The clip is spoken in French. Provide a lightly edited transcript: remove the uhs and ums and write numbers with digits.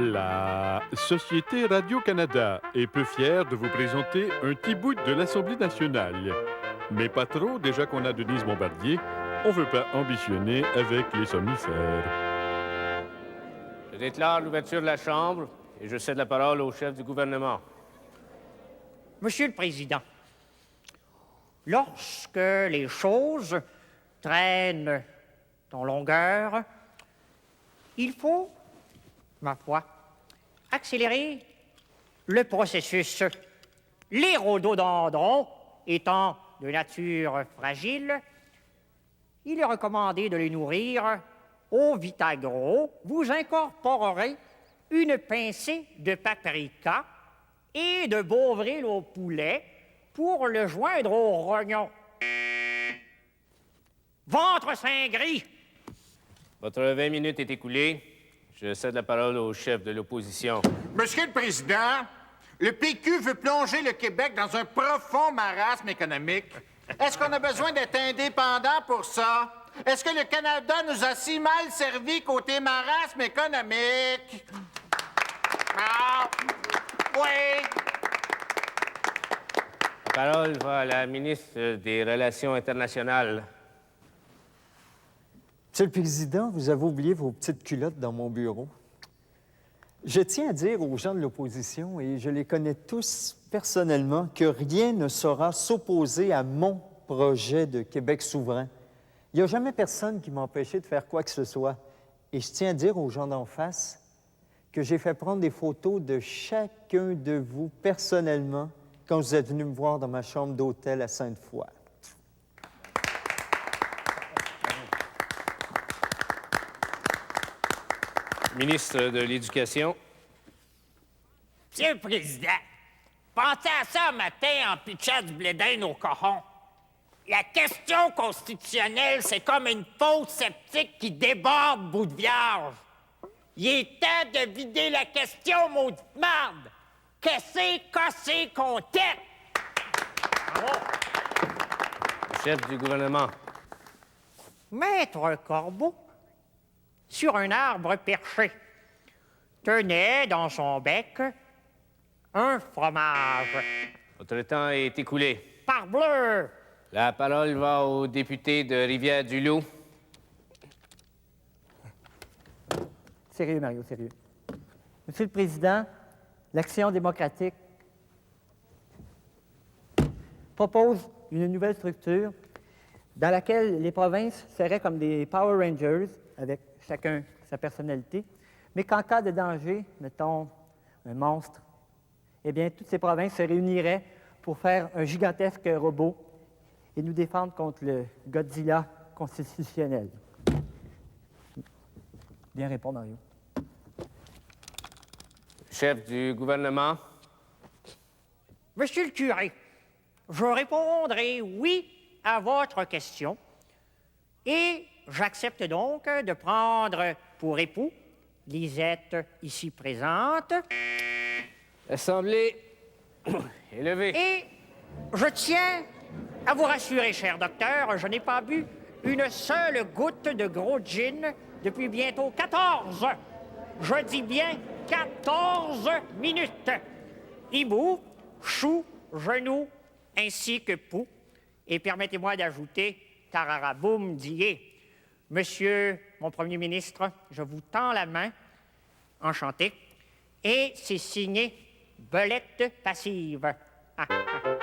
La Société Radio-Canada est peu fière de vous présenter un petit bout de l'Assemblée nationale. Mais pas trop, déjà qu'on a Denise Bombardier, on veut pas ambitionner avec les somnifères. Je déclare l'ouverture de la Chambre et je cède la parole au chef du gouvernement. Monsieur le Président, lorsque les choses traînent en longueur, il faut, ma foi, accélérer le processus. Les rhododendrons étant de nature fragile, il est recommandé de les nourrir au Vitagro. Vous incorporerez une pincée de paprika et de Beauvril au poulet pour le joindre au rognon. Ventre saint-gris! Votre 20 minutes est écoulée. Je cède la parole au chef de l'opposition. Monsieur le Président, le PQ veut plonger le Québec dans un profond marasme économique. Est-ce qu'on a besoin d'être indépendant pour ça? Est-ce que le Canada nous a si mal servi côté marasme économique? Ah, oui. La parole va à la ministre des Relations internationales. Monsieur le Président, vous avez oublié vos petites culottes dans mon bureau. Je tiens à dire aux gens de l'opposition, et je les connais tous personnellement, que rien ne saura s'opposer à mon projet de Québec souverain. Il n'y a jamais personne qui m'a empêché de faire quoi que ce soit. Et je tiens à dire aux gens d'en face que j'ai fait prendre des photos de chacun de vous personnellement quand vous êtes venu me voir dans ma chambre d'hôtel à Sainte-Foy. Ministre de l'Éducation. Monsieur le Président, pensez à ça un matin en pitchant du blé d'Inde au coron. La question constitutionnelle, c'est comme une fosse septique qui déborde bout de vierge. Il est temps de vider la question, maudite marde. Qu'est-ce qu'on tête? Chef du gouvernement. Maître Corbeau, sur un arbre perché, tenait dans son bec un fromage. Votre temps est écoulé. Parbleu! La parole va au député de Rivière-du-Loup. Sérieux, Mario, sérieux. Monsieur le Président, l'Action démocratique propose une nouvelle structure dans laquelle les provinces seraient comme des Power Rangers, avec chacun sa personnalité, mais qu'en cas de danger, mettons un monstre, eh bien, toutes ces provinces se réuniraient pour faire un gigantesque robot et nous défendre contre le Godzilla constitutionnel. Bien répondre, Mario. Chef du gouvernement. Monsieur le curé, je répondrai oui à votre question et j'accepte donc de prendre pour époux Lisette, ici présente. L'Assemblée est levée. Et je tiens à vous rassurer, cher docteur, je n'ai pas bu une seule goutte de gros gin depuis bientôt 14. Je dis bien 14 minutes. Hibou, chou, genou, ainsi que pou. Et permettez-moi d'ajouter tararaboum dié. Monsieur mon Premier ministre, je vous tends la main, enchanté, et c'est signé Belette passive. Ah, ah.